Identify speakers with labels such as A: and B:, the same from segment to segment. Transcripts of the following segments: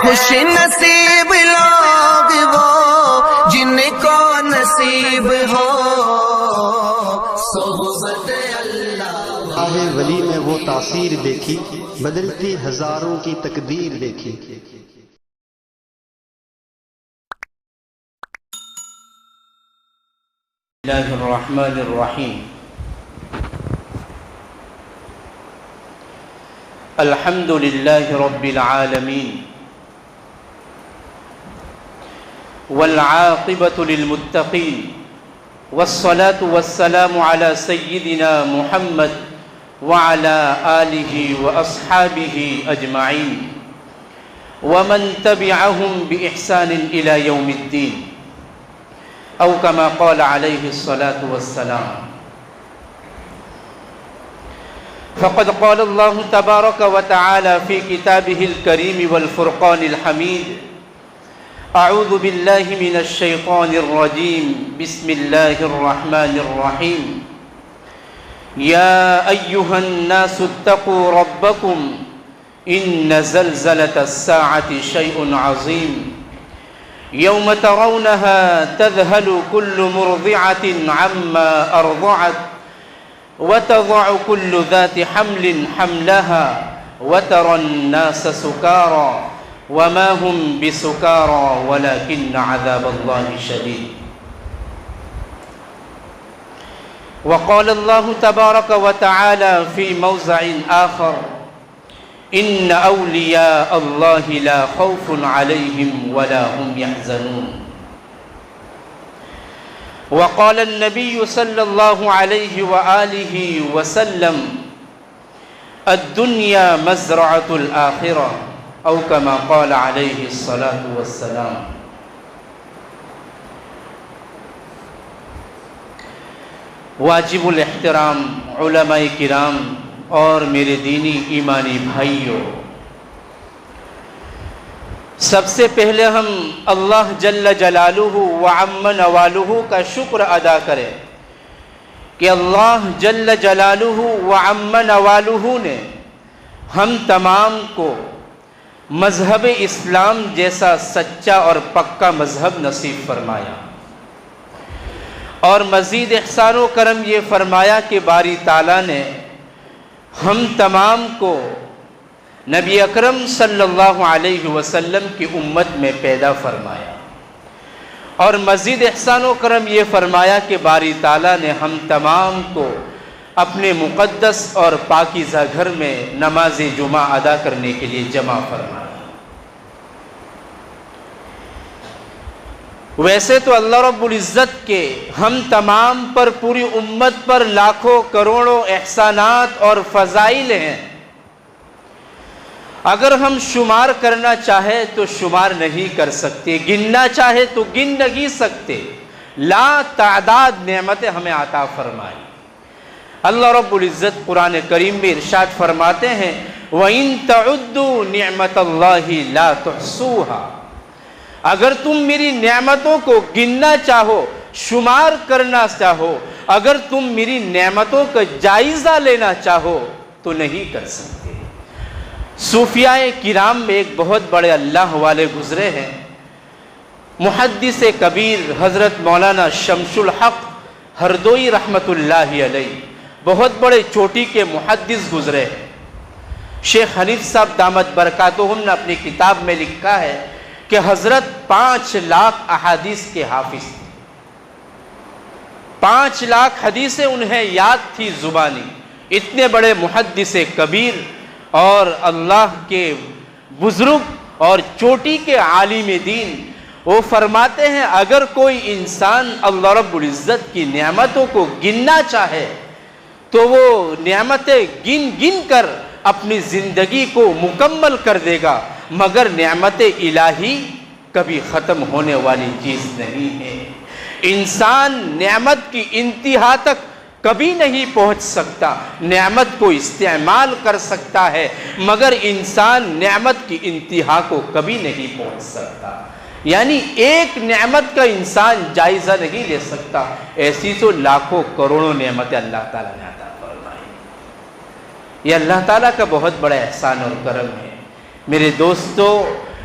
A: خوش نصیب لوگ وہ جن کو نصیب ہو صحبت اللہ۔
B: راہ ولی میں وہ تاثیر دیکھی، بدلتی ہزاروں کی تقدیر دیکھی۔
C: بسم اللہ الرحمن الرحیم۔ الحمد للہ رب العالمین والعاقبۃ للمتقین والصلاة والسلام علی سیدنا محمد وعلی آلہ واصحابہ اجمعین ومن تبعہم بإحسان الی یوم الدین، او کما قال علیہ الصلاة والسلام۔ فقد قال اللہ تبارک وتعالی فی کتابہ الکریم والفرقان الحمید، اعوذ باللہ من الشیطان الرجیم، بسم اللہ الرحمن الرحیم۔ یا ایہا الناس اتقوا ربکم ان زلزلۃ الساعۃ شیء عظیم، یوم ترونها تذهل كل مرضعة عما أرضعت وتضع كل ذات حمل حملها وترى الناس سكارى وما هم بسكارى ولكن عذاب الله شديد۔ وقال الله تبارك وتعالى في موضع آخر، ان اولیاء اللہ لا خوف علیہم ولا هم يحزنون۔ وقال النبی صلی اللہ علیہ وآلہ وسلم، الدنیا مزرعۃ الآخرہ، او کما قال علیہ الصلاة والسلام۔ واجب الاحترام علماء کرام اور میرے دینی ایمانی بھائیوں، سب سے پہلے ہم اللہ جل جلالہ وعم نوالہ کا شکر ادا کریں کہ اللہ جل جلالہ وعم نوالہ نے ہم تمام کو مذہب اسلام جیسا سچا اور پکا مذہب نصیب فرمایا، اور مزید احسان و کرم یہ فرمایا کہ باری تعالیٰ نے ہم تمام کو نبی اکرم صلی اللہ علیہ وسلم کی امت میں پیدا فرمایا، اور مزید احسان و کرم یہ فرمایا کہ باری تعالیٰ نے ہم تمام کو اپنے مقدس اور پاکیزہ گھر میں نماز جمعہ ادا کرنے کے لیے جمع فرمایا۔ ویسے تو اللہ رب العزت کے ہم تمام پر، پوری امت پر لاکھوں کروڑوں احسانات اور فضائل ہیں، اگر ہم شمار کرنا چاہے تو شمار نہیں کر سکتے، گننا چاہے تو گن نہیں سکتے، لا تعداد نعمتیں ہمیں عطا فرمائی۔ اللہ رب العزت قرآن کریم میں ارشاد فرماتے ہیں، وَإِن تَعُدُّوا نِعْمَةَ اللَّهِ لَا تُحْصُوهَا، اگر تم میری نعمتوں کو گننا چاہو، شمار کرنا چاہو، اگر تم میری نعمتوں کا جائزہ لینا چاہو تو نہیں کر سکتے۔ صوفیاء کرام میں ایک بہت بڑے اللہ والے گزرے ہیں، محدث کبیر حضرت مولانا شمس الحق ہردوئی رحمۃ اللہ علیہ، بہت بڑے چوٹی کے محدث گزرے ہیں۔ شیخ حنیف صاحب دامت برکاتہم نے اپنی کتاب میں لکھا ہے کہ حضرت 5 لاکھ احادیث کے حافظ تھے، 5 لاکھ حدیثیں انہیں یاد تھی زبانی، اتنے بڑے محدث کبیر اور اللہ کے بزرگ اور چوٹی کے عالم دین۔ وہ فرماتے ہیں اگر کوئی انسان اللہ رب العزت کی نعمتوں کو گننا چاہے تو وہ نعمتیں گن گن کر اپنی زندگی کو مکمل کر دے گا، مگر نعمت الہی کبھی ختم ہونے والی چیز نہیں ہے۔ انسان نعمت کی انتہا تک کبھی نہیں پہنچ سکتا، نعمت کو استعمال کر سکتا ہے مگر انسان نعمت کی انتہا کو کبھی نہیں پہنچ سکتا، یعنی ایک نعمت کا انسان جائزہ نہیں لے سکتا، ایسی تو لاکھوں کروڑوں نعمتیں اللہ تعالیٰ نے عطا فرمائی۔ یہ اللہ تعالیٰ کا بہت بڑا احسان اور کرم ہے۔ میرے دوستو،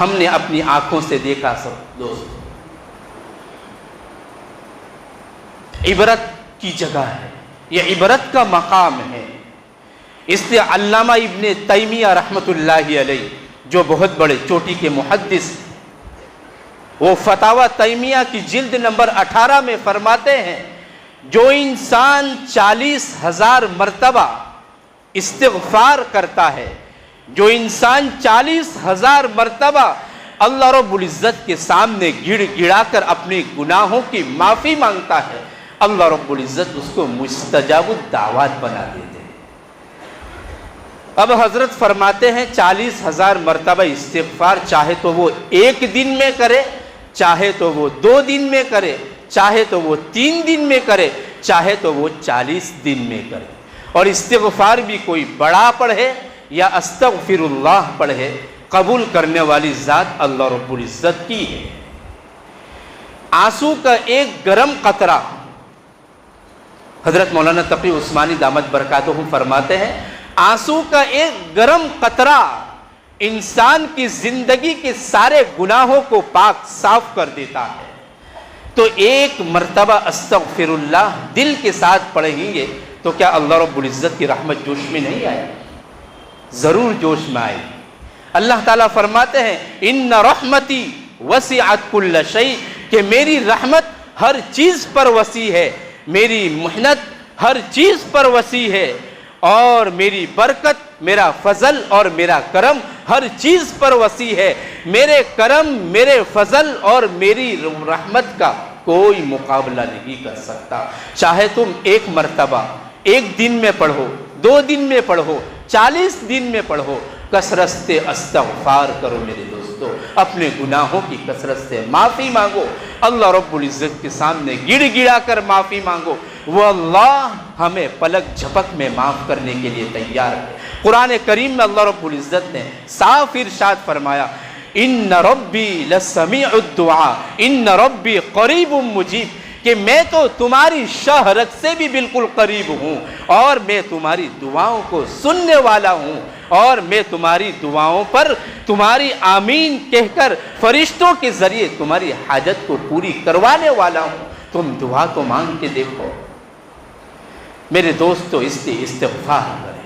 C: ہم نے اپنی آنکھوں سے دیکھا سب دوست، عبرت کی جگہ ہے، یہ عبرت کا مقام ہے۔ اس لیے علامہ ابن تیمیہ رحمۃ اللہ علیہ جو بہت بڑے چوٹی کے محدث، وہ فتاوی تیمیہ کی جلد نمبر 18 میں فرماتے ہیں جو انسان 40,000 مرتبہ استغفار کرتا ہے، جو انسان 40,000 مرتبہ اللہ رب العزت کے سامنے گڑ گڑا کر اپنے گناہوں کی معافی مانگتا ہے، اللہ رب العزت اس کو مستجاب الدعوات بنا دیتے ہیں۔ اب حضرت فرماتے ہیں 40,000 مرتبہ استغفار چاہے تو وہ ایک دن میں کرے، چاہے تو وہ 2 دن میں کرے، چاہے تو وہ 3 دن میں کرے، چاہے تو وہ 40 دن میں کرے، اور استغفار بھی کوئی بڑا پڑھے یا استغفر اللہ پڑھے، قبول کرنے والی ذات اللہ رب العزت کی ہے۔ آنسو کا ایک گرم قطرہ، حضرت مولانا تقی عثمانی دامت برکاتہ فرماتے ہیں آنسو کا ایک گرم قطرہ انسان کی زندگی کے سارے گناہوں کو پاک صاف کر دیتا ہے۔ تو ایک مرتبہ استغفر اللہ دل کے ساتھ پڑھیں گے تو کیا اللہ رب العزت کی رحمت جوش میں نہیں آئے؟ ضرور جوش میں آئے۔ اللہ تعالیٰ فرماتے ہیں ان رحمتی وسعت کل شیء، کہ میری رحمت ہر چیز پر وسیع ہے، میری محنت ہر چیز پر وسیع ہے، اور میری برکت، میرا فضل اور میرا کرم ہر چیز پر وسیع ہے۔ میرے کرم، میرے فضل اور میری رحمت کا کوئی مقابلہ نہیں کر سکتا۔ چاہے تم ایک مرتبہ ایک دن میں پڑھو، 2 دن میں پڑھو، 40 دن میں پڑھو، کثرت سے استغفار کرو میرے دوستو، اپنے گناہوں کی کثرت سے معافی مانگو، اللہ رب العزت کے سامنے گڑ گڑا کر معافی مانگو، وہ اللہ ہمیں پلک جھپک میں معاف کرنے کے لیے تیار ہے۔ قرآن کریم میں اللہ رب العزت نے صاف ارشاد فرمایا ان ربی لسمیع الدعاء ان ربی قریب مجیب، کہ میں تو تمہاری شہرت سے بھی بالکل قریب ہوں، اور میں تمہاری دعاؤں کو سننے والا ہوں، اور میں تمہاری دعاؤں پر تمہاری آمین کہہ کر فرشتوں کے ذریعے تمہاری حاجت کو پوری کروانے والا ہوں۔ تم دعا تو مانگ کے دیکھو میرے دوستو، اس لیے استغفار کریں،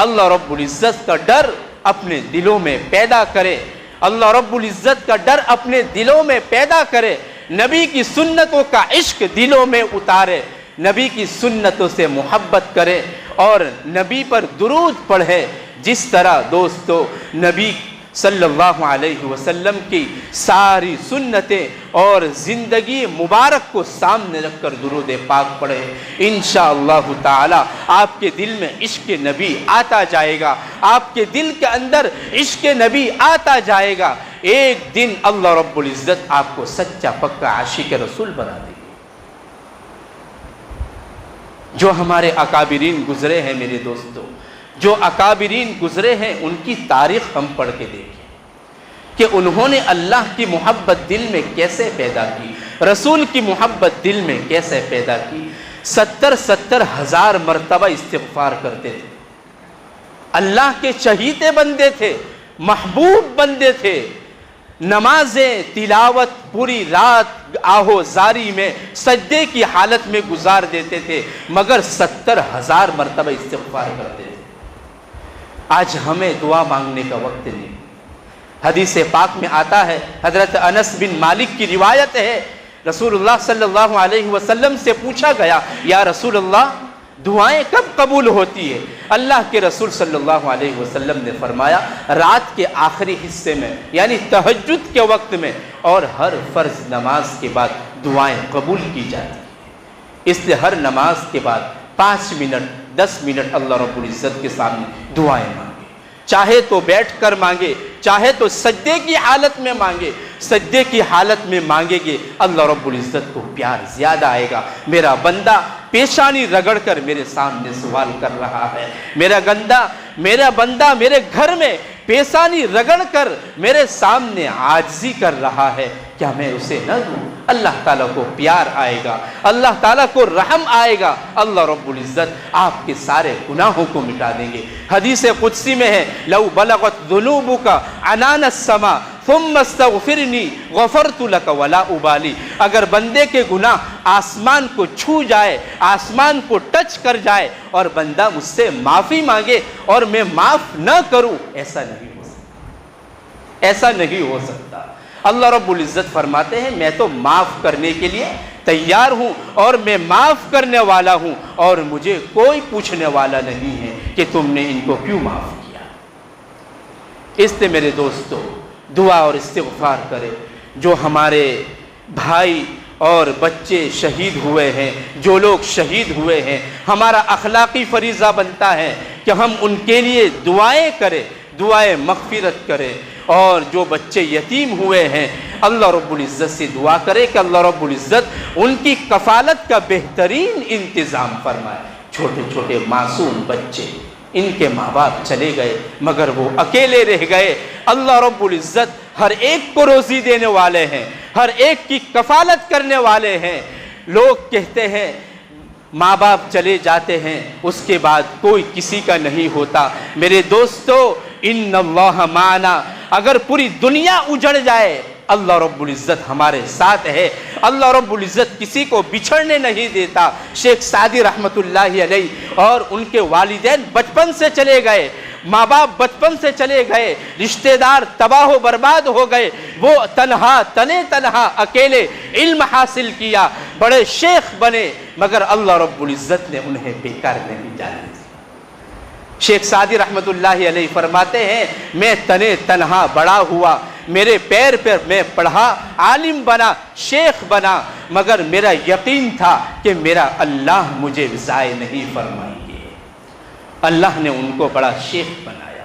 C: اللہ رب العزت کا ڈر اپنے دلوں میں پیدا کرے، اللہ رب العزت کا ڈر اپنے دلوں میں پیدا کرے، نبی کی سنتوں کا عشق دلوں میں اتارے، نبی کی سنتوں سے محبت کرے اور نبی پر درود پڑھے، جس طرح دوستو نبی صلی اللہ علیہ وسلم کی ساری سنتیں اور زندگی مبارک کو سامنے رکھ کر درود پاک پڑھے، انشاءاللہ تعالی آپ کے دل میں عشق نبی آتا جائے گا، آپ کے دل کے اندر عشق نبی آتا جائے گا، ایک دن اللہ رب العزت آپ کو سچا پکا عاشق رسول بنا دے گا۔ جو ہمارے اکابرین گزرے ہیں میرے دوستو، جو اکابرین گزرے ہیں ان کی تاریخ ہم پڑھ کے دیکھیں کہ انہوں نے اللہ کی محبت دل میں کیسے پیدا کی، رسول کی محبت دل میں کیسے پیدا کی۔ 70 ہزار مرتبہ استغفار کرتے تھے، اللہ کے چہیتے بندے تھے، محبوب بندے تھے، نمازیں تلاوت پوری رات آہو زاری میں سجدے کی حالت میں گزار دیتے تھے، مگر 70 ہزار مرتبہ استغفار کرتے تھے۔ آج ہمیں دعا مانگنے کا وقت نہیں۔ حدیث پاک میں آتا ہے، حضرت انس بن مالک کی روایت ہے، رسول اللہ صلی اللہ علیہ وسلم سے پوچھا گیا یا رسول اللہ دعائیں کب قبول ہوتی ہے؟ اللہ کے رسول صلی اللہ علیہ وسلم نے فرمایا رات کے آخری حصے میں، یعنی تہجد کے وقت میں، اور ہر فرض نماز کے بعد دعائیں قبول کی جاتی ہیں۔ اس لیے ہر نماز کے بعد 5 منٹ 10 منٹ اللہ رب العزت کے سامنے دعائیں مانگے، چاہے تو بیٹھ کر مانگے، چاہے تو سجدے کی حالت میں مانگے۔ سجدے کی حالت میں مانگے گے اللہ رب العزت کو پیار زیادہ آئے گا۔ میرا بندہ پیشانی رگڑ کر میرے سامنے سوال کر رہا ہے، میرا بندہ میرے گھر میں پیشانی رگڑ کر میرے سامنے عاجزی کر رہا ہے، کیا میں اسے نہ دوں؟ اللہ تعالیٰ کو پیار آئے گا، اللہ تعالیٰ کو رحم آئے گا، اللہ رب العزت آپ کے سارے گناہوں کو مٹا دیں گے۔ حدیث قدسی میں ہے لو بلغت ذنوبک عنان السماء ثم استغفرنی غفرت لک ولا ابالی، اگر بندے کے گناہ آسمان کو چھو جائے، آسمان کو ٹچ کر جائے اور بندہ مجھ سے معافی مانگے اور میں معاف نہ کروں، ایسا نہیں ہو سکتا، ایسا نہیں ہو سکتا۔ اللہ رب العزت فرماتے ہیں میں تو معاف کرنے کے لیے تیار ہوں اور میں معاف کرنے والا ہوں، اور مجھے کوئی پوچھنے والا نہیں ہے کہ تم نے ان کو کیوں معاف کیا۔ اس سے میرے دوستو دعا اور استغفار کرے۔ جو ہمارے بھائی اور بچے شہید ہوئے ہیں، جو لوگ شہید ہوئے ہیں، ہمارا اخلاقی فریضہ بنتا ہے کہ ہم ان کے لیے دعائیں کریں، دعائیں مغفرت کریں، اور جو بچے یتیم ہوئے ہیں اللہ رب العزت سے دعا کرے کہ اللہ رب العزت ان کی کفالت کا بہترین انتظام فرمائے۔ چھوٹے چھوٹے معصوم بچے، ان کے ماں باپ چلے گئے مگر وہ اکیلے رہ گئے، اللہ رب العزت ہر ایک کو روزی دینے والے ہیں، ہر ایک کی کفالت کرنے والے ہیں۔ لوگ کہتے ہیں ماں باپ چلے جاتے ہیں اس کے بعد کوئی کسی کا نہیں ہوتا۔ میرے دوستو ان اللہ معنا، اگر پوری دنیا اجڑ جائے اللہ رب العزت ہمارے ساتھ ہے، اللہ رب العزت کسی کو بچھڑنے نہیں دیتا۔ شیخ سعدی رحمت اللہ علیہ اور ان کے والدین بچپن سے چلے گئے، ماں باپ بچپن سے چلے گئے، رشتہ دار تباہ و برباد ہو گئے، وہ تنہا اکیلے علم حاصل کیا، بڑے شیخ بنے، مگر اللہ رب العزت نے انہیں بیکار نہیں جانے دیا۔ شیخ سعدی رحمت اللہ علیہ فرماتے ہیں میں تنہا بڑا ہوا، میرے پیر پر میں پڑھا، عالم بنا، شیخ بنا، مگر میرا یقین تھا کہ میرا اللہ مجھے ضائع نہیں فرمائیں گے۔ اللہ نے ان کو بڑا شیخ بنایا۔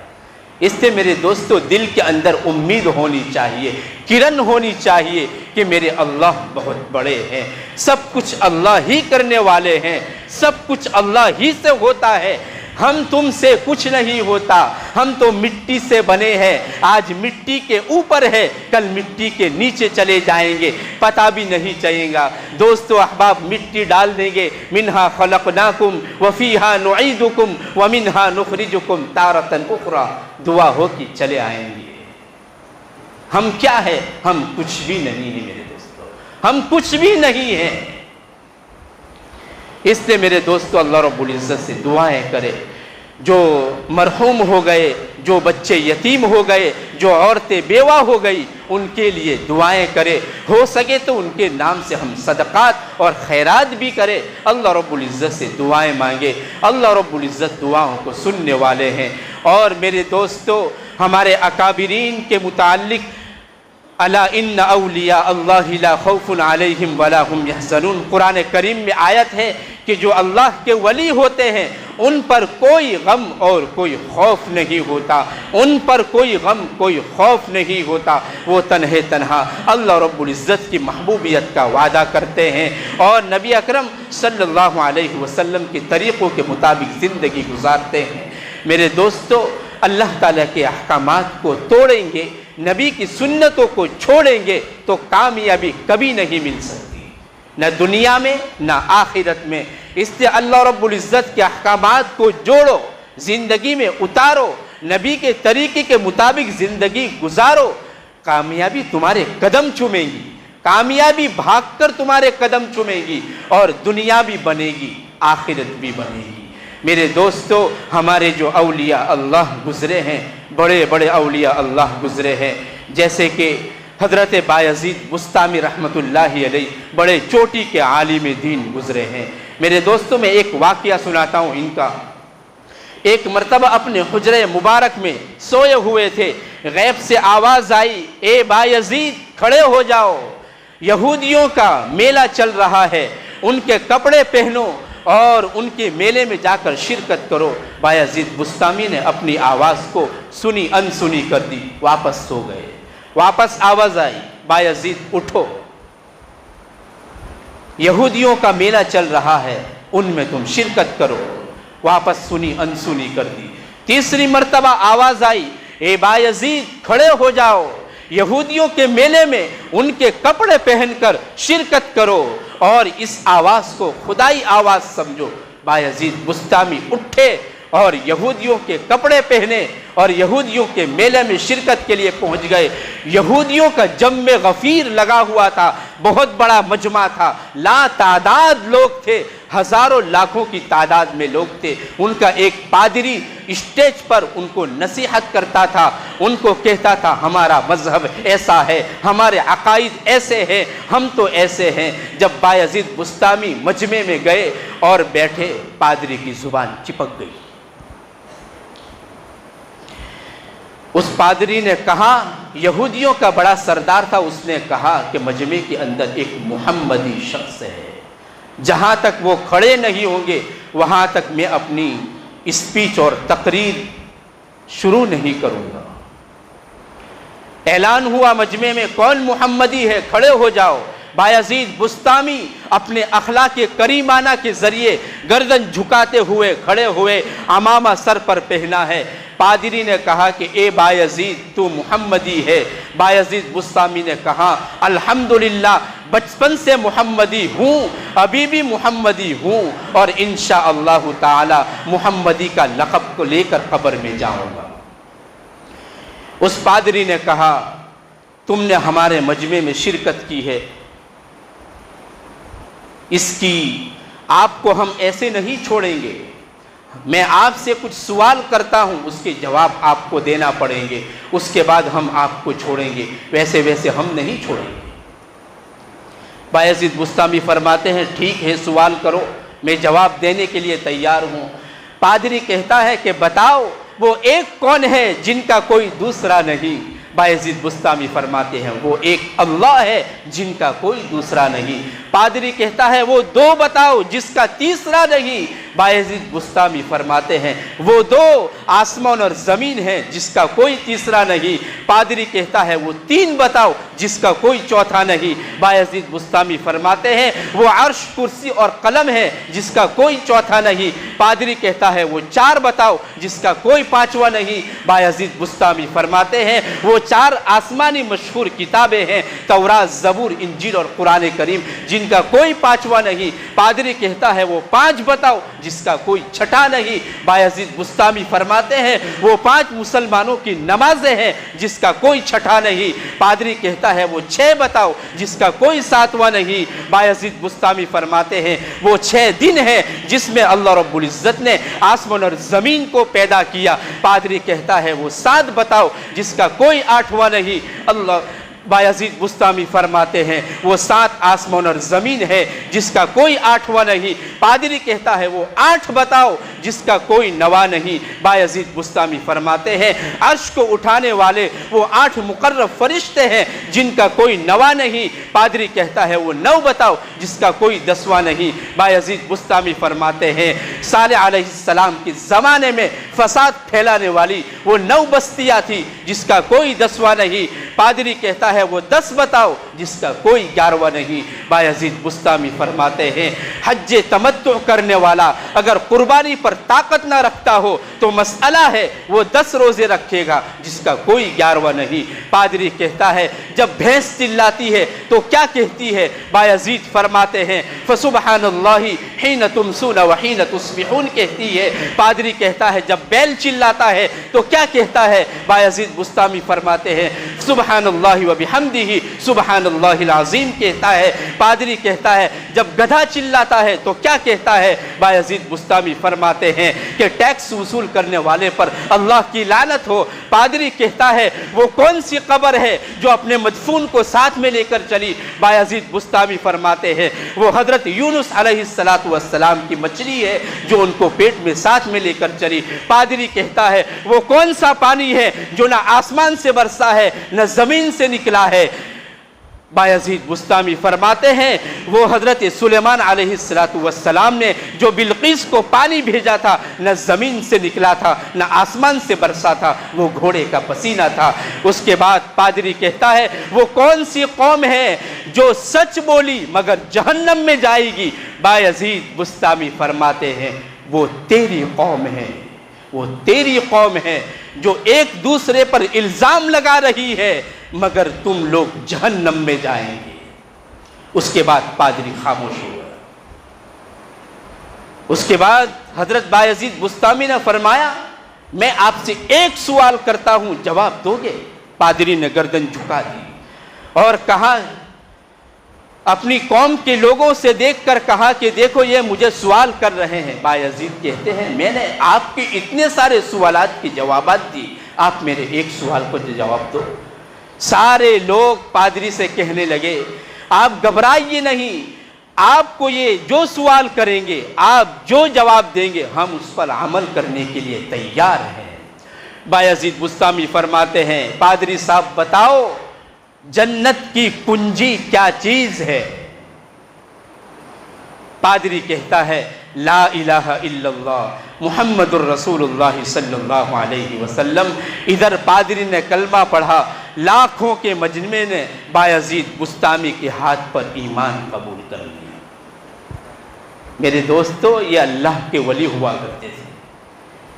C: اس سے میرے دوستو دل کے اندر امید ہونی چاہیے، کرن ہونی چاہیے کہ میرے اللہ بہت بڑے ہیں، سب کچھ اللہ ہی کرنے والے ہیں، سب کچھ اللہ ہی سے ہوتا ہے۔ ہم تم سے کچھ نہیں ہوتا، ہم تو مٹی سے بنے ہیں، آج مٹی کے اوپر ہے، کل مٹی کے نیچے چلے جائیں گے، پتہ بھی نہیں چلے گا۔ دوستو احباب مٹی ڈال دیں گے، منہا خلقناکم وفیہا نعیدکم ومنہا نخرجکم تارۃ اخری، دعا ہو کہ چلے آئیں گے۔ ہم کیا ہے؟ ہم کچھ بھی نہیں ہیں میرے دوستو، ہم کچھ بھی نہیں ہیں۔ اس لیے میرے دوستو اللہ رب العزت سے دعائیں کرے۔ جو مرحوم ہو گئے، جو بچے یتیم ہو گئے، جو عورتیں بیوہ ہو گئی، ان کے لیے دعائیں کرے، ہو سکے تو ان کے نام سے ہم صدقات اور خیرات بھی کرے، اللہ رب العزت سے دعائیں مانگے۔ اللہ رب العزت دعاؤں کو سننے والے ہیں۔ اور میرے دوستو ہمارے اکابرین کے متعلق الا ان اولیاء اللہ لا خوف علیہم ولا هم یحزنون، قرآن کریم میں آیت ہے کہ جو اللہ کے ولی ہوتے ہیں ان پر کوئی غم اور کوئی خوف نہیں ہوتا، ان پر کوئی غم کوئی خوف نہیں ہوتا، وہ تنہا اللہ رب العزت کی محبوبیت کا وعدہ کرتے ہیں اور نبی اکرم صلی اللہ علیہ وسلم کے طریقوں کے مطابق زندگی گزارتے ہیں۔ میرے دوستو اللہ تعالیٰ کے احکامات کو توڑیں گے، نبی کی سنتوں کو چھوڑیں گے تو کامیابی کبھی نہیں مل سکتی، نہ دنیا میں نہ آخرت میں۔ اس لیے اللہ رب العزت کے احکامات کو جوڑو، زندگی میں اتارو، نبی کے طریقے کے مطابق زندگی گزارو، کامیابی تمہارے قدم چومے گی، کامیابی بھاگ کر تمہارے قدم چومے گی، اور دنیا بھی بنے گی، آخرت بھی بنے گی۔ میرے دوستو ہمارے جو اولیاء اللہ گزرے ہیں، بڑے بڑے اولیاء اللہ گزرے ہیں، جیسے کہ حضرت بایزید بسطامی رحمت اللہ علیہ، بڑے چوٹی کے عالم دین گزرے ہیں۔ میرے دوستو میں ایک واقعہ سناتا ہوں ان کا۔ ایک مرتبہ اپنے حجرے مبارک میں سوئے ہوئے تھے، غیب سے آواز آئی اے بایزید کھڑے ہو جاؤ، یہودیوں کا میلہ چل رہا ہے، ان کے کپڑے پہنو اور ان کے میلے میں جا کر شرکت کرو۔ بایزید بسطامی نے اپنی آواز کو سنی انسنی کر دی، واپس سو گئے۔ واپس آواز آئی بایزید اٹھو، یہودیوں کا میلہ چل رہا ہے، ان میں تم شرکت کرو، واپس سنی انسنی کر دی۔ تیسری مرتبہ آواز آئی اے بایزید کھڑے ہو جاؤ، یہودیوں کے میلے میں ان کے کپڑے پہن کر شرکت کرو اور اس آواز کو خدائی آواز سمجھو۔ بایزید بسطامی اٹھے اور یہودیوں کے کپڑے پہنے اور یہودیوں کے میلے میں شرکت کے لیے پہنچ گئے۔ یہودیوں کا جم غفیر لگا ہوا تھا، بہت بڑا مجمع تھا، لا تعداد لوگ تھے، ہزاروں لاکھوں کی تعداد میں لوگ تھے۔ ان کا ایک پادری اسٹیج پر ان کو نصیحت کرتا تھا، ان کو کہتا تھا ہمارا مذہب ایسا ہے، ہمارے عقائد ایسے ہیں، ہم تو ایسے ہیں۔ جب بایزید بسطامی مجمع میں گئے اور بیٹھے، پادری کی زبان چپک گئی۔ اس پادری نے کہا، یہودیوں کا بڑا سردار تھا، اس نے کہا کہ مجمع کے اندر ایک محمدی شخص ہے، جہاں تک وہ کھڑے نہیں ہوں گے وہاں تک میں اپنی اسپیچ اور تقریر شروع نہیں کروں گا۔ اعلان ہوا مجمع میں، کون محمدی ہے؟ کھڑے ہو جاؤ۔ بایزید بسطامی اپنے اخلاق کریمانہ کے ذریعے گردن جھکاتے ہوئے کھڑے ہوئے، عمامہ سر پر پہنا ہے۔ پادری نے کہا کہ اے بایزید تو محمدی ہے۔ بایزید بسطامی نے کہا الحمدللہ، بچپن سے محمدی ہوں، ابھی بھی محمدی ہوں، اور انشاءاللہ تعالی محمدی کا لقب کو لے کر قبر میں جاؤں گا۔ اس پادری نے کہا تم نے ہمارے مجمع میں شرکت کی ہے، اس کی آپ کو ہم ایسے نہیں چھوڑیں گے، میں آپ سے کچھ سوال کرتا ہوں، اس کے جواب آپ کو دینا پڑیں گے، اس کے بعد ہم آپ کو چھوڑیں گے، ویسے ویسے ہم نہیں چھوڑیں گے۔ بایزید بسطامی فرماتے ہیں ٹھیک ہے، سوال کرو، میں جواب دینے کے لیے تیار ہوں۔ پادری کہتا ہے کہ بتاؤ وہ ایک کون ہے جن کا کوئی دوسرا نہیں؟ بایزید بسطامی فرماتے ہیں وہ ایک اللہ ہے جن کا کوئی دوسرا نہیں۔ پادری کہتا ہے وہ دو بتاؤ جس کا تیسرا نہیں۔ بایزید بسطامی فرماتے ہیں وہ دو آسمان اور زمین ہے جس کا کوئی تیسرا نہیں۔ پادری کہتا ہے وہ تین بتاؤ جس کا کوئی چوتھا نہیں۔ بایزید بسطامی فرماتے ہیں وہ عرش، کرسی اور قلم ہے جس کا کوئی چوتھا نہیں۔ پادری کہتا ہے وہ چار بتاؤ جس کا کوئی پانچواں نہیں۔ بایزید بسطامی فرماتے ہیں وہ چار آسمانی مشہور کتابیں ہیں، تورات، زبور، انجیل اور قرآن کریم، جن کا کوئی پانچواں نہیں۔ پادری کہتا ہے وہ پانچ بتاؤ جس کا کوئی چھٹا نہیں۔ بایزید بسطامی فرماتے ہیں وہ پانچ مسلمانوں کی نمازیں ہیں جس کا کوئی چھٹا نہیں۔ پادری کہتا ہے وہ چھ بتاؤ جس کا کوئی ساتواں نہیں۔ بایزید بسطامی فرماتے ہیں وہ 6 دن ہے جس میں اللہ رب العزت نے آسمان اور زمین کو پیدا کیا۔ پادری کہتا ہے وہ 7 بتاؤ جس کا کوئی 8واں نہیں۔ بایزید بسطامی فرماتے ہیں وہ 7 آسمان اور زمین ہے جس کا کوئی 8واں نہیں۔ پادری کہتا ہے وہ 8 بتاؤ جس کا کوئی 9واں نہیں۔ بایزید بسطامی فرماتے ہیں عرش کو اٹھانے والے وہ 8 مقرب فرشتے ہیں جن کا کوئی 9واں نہیں۔ پادری کہتا ہے وہ 9 بتاؤ جس کا کوئی 10واں نہیں۔ بایزید بسطامی فرماتے ہیں صالح علیہ السلام کے زمانے میں فساد پھیلانے والی وہ 9 بستیاں تھی جس کا کوئی 10واں نہیں۔ پادری کہتا ہے وہ 10 بتاؤ جس کا کوئی 11واں نہیں۔ بایزید بسطامی فرماتے ہیں حج تمتع کرنے والا اگر قربانی پر طاقت نہ رکھتا ہو تو مسئلہ ہے وہ 10 روزے رکھے گا جس کا کوئی 11واں نہیں۔ پادری کہتا ہے جب بھینس چلاتی ہے تو کیا کہتی ہے؟ بایزید فرماتے ہیں فسبحان اللہ حین تمسون وحین تصبحون کہتی ہے۔ پادری کہتا ہے جب بیل چلاتا ہے تو کیا کہتا ہے؟ بایزید بسطامی فرماتے ہیں سبحان اللہ وبحمدہ سبحان اللہ العظیم کہتا ہے۔ پادری کہتا ہے جب گدھا چلاتا ہے تو کیا کہتا ہے؟ بایزید بسطامی فرماتے ہیں کہ ٹیکس وصول کرنے والے پر اللہ کی لعنت ہو۔ پادری کہتا ہے وہ کون سی قبر ہے جو اپنے مدفون کو ساتھ میں لے کر چلی؟ بایزید بسطامی فرماتے ہیں وہ حضرت یونس علیہ السلام کی مچھلی ہے جو ان کو پیٹ میں ساتھ میں لے کر چلی۔ پادری کہتا ہے وہ کون سا پانی ہے جو نہ آسمان سے برسا ہے نہ زمین سے نکلا ہے؟ بایزید بسطامی فرماتے ہیں وہ حضرت سلیمان علیہ السلام نے جو بلقیس کو پانی بھیجا تھا نہ زمین سے نکلا تھا نہ آسمان سے برسا تھا، وہ گھوڑے کا پسینہ تھا۔ اس کے بعد پادری کہتا ہے وہ کون سی قوم ہے جو سچ بولی مگر جہنم میں جائے گی؟ بایزید بسطامی فرماتے ہیں وہ تیری قوم ہے، وہ تیری قوم ہے جو ایک دوسرے پر الزام لگا رہی ہے، مگر تم لوگ جہنم میں جائیں گے۔ اس کے بعد پادری خاموش ہو گیا۔ اس کے بعد حضرت بایزید بسطامی نے فرمایا، میں آپ سے ایک سوال کرتا ہوں، جواب دو گے؟ پادری نے گردن جھکا دی اور کہا، اپنی قوم کے لوگوں سے دیکھ کر کہا کہ دیکھو یہ مجھے سوال کر رہے ہیں۔ بایزید کہتے ہیں، میں نے آپ کے اتنے سارے سوالات کے جوابات دی، آپ میرے ایک سوال کو جواب دو۔ سارے لوگ پادری سے کہنے لگے، آپ گھبرائیے نہیں، آپ کو یہ جو سوال کریں گے، آپ جو جواب دیں گے، ہم اس پر عمل کرنے کے لیے تیار ہیں۔ بایزید بسطامی فرماتے ہیں، پادری صاحب بتاؤ جنت کی کنجی کیا چیز ہے؟ پادری کہتا ہے، لا الہ الا اللہ محمد الرسول اللہ صلی اللہ علیہ وسلم۔ ادھر پادری نے کلمہ پڑھا، لاکھوں کے مجمع نے بایزید بسطامی کے ہاتھ پر ایمان قبول کر لیا۔ میرے دوستو، یہ اللہ کے ولی ہوا کرتے تھے،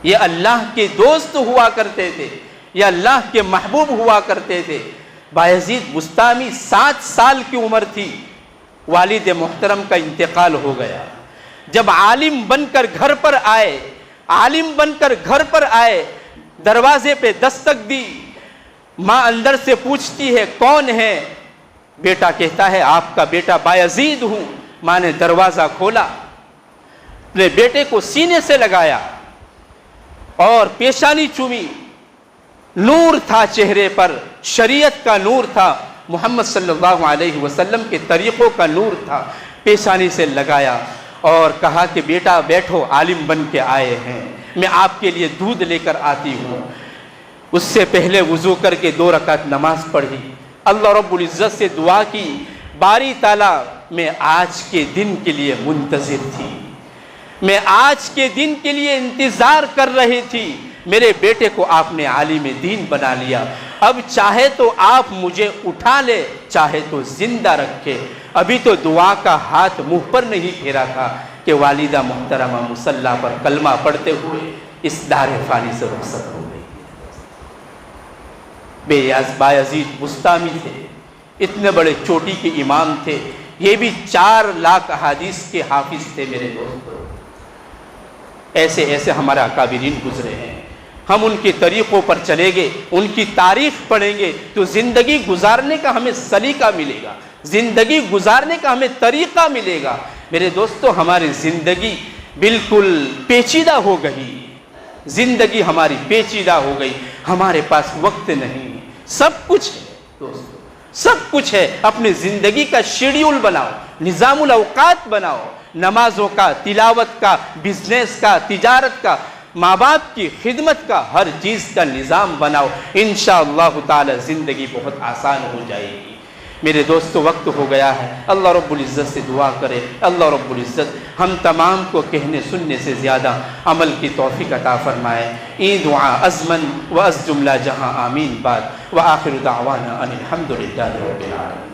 C: یہ اللہ کے دوست ہوا کرتے تھے، یہ اللہ کے محبوب ہوا کرتے تھے۔ بایزید بسطامی 7 سال کی عمر تھی، والد محترم کا انتقال ہو گیا۔ جب عالم بن کر گھر پر آئے، دروازے پہ دستک دی، ماں اندر سے پوچھتی ہے کون ہے؟ بیٹا کہتا ہے آپ کا بیٹا بایزید ہوں۔ ماں نے دروازہ کھولا، اپنے بیٹے کو سینے سے لگایا اور پیشانی چومی۔ نور تھا چہرے پر، شریعت کا نور تھا، محمد صلی اللہ علیہ وسلم کے طریقوں کا نور تھا۔ پیشانی سے لگایا اور کہا کہ بیٹا بیٹھو، عالم بن کے آئے ہیں، میں آپ کے لیے دودھ لے کر آتی ہوں۔ اس سے پہلے وضو کر کے 2 رکعت نماز پڑھی، اللہ رب العزت سے دعا کی، باری تعالیٰ میں آج کے دن کے لیے منتظر تھی، میں آج کے دن کے لیے انتظار کر رہی تھی، میرے بیٹے کو آپ نے عالم دین بنا لیا، اب چاہے تو آپ مجھے اٹھا لے، چاہے تو زندہ رکھے۔ ابھی تو دعا کا ہاتھ منہ پر نہیں پھیرا تھا کہ والدہ محترمہ مصلی پر کلمہ پڑھتے ہوئے اس دار فانی سے رخصت ہو گئی۔ بایزید بسطامی تھے، اتنے بڑے چوٹی کے امام تھے، یہ بھی 4 لاکھ احادیث کے حافظ تھے۔ میرے دوستو، ایسے ایسے ہمارے اکابرین گزرے ہیں، ہم ان کے طریقوں پر چلیں گے، ان کی تاریخ پڑھیں گے تو زندگی گزارنے کا ہمیں سلیقہ ملے گا، زندگی گزارنے کا ہمیں طریقہ ملے گا۔ میرے دوستو، ہماری زندگی بالکل پیچیدہ ہو گئی، زندگی ہماری پیچیدہ ہو گئی، ہمارے پاس وقت نہیں، سب کچھ ہے دوستو، سب کچھ ہے۔ اپنی زندگی کا شیڈیول بناؤ، نظام الاوقات بناؤ، نمازوں کا، تلاوت کا، بزنس کا، تجارت کا، ماں باپ کی خدمت کا، ہر چیز کا نظام بناؤ، انشاءاللہ تعالی زندگی بہت آسان ہو جائے گی۔ میرے دوستو، وقت ہو گیا ہے، اللہ رب العزت سے دعا کرے، اللہ رب العزت ہم تمام کو کہنے سننے سے زیادہ عمل کی توفیق عطا فرمائے۔ این دعا ازمن و از جملہ جہاں آمین بعد، وآخر دعوانا ان الحمدللہ رب العالمین۔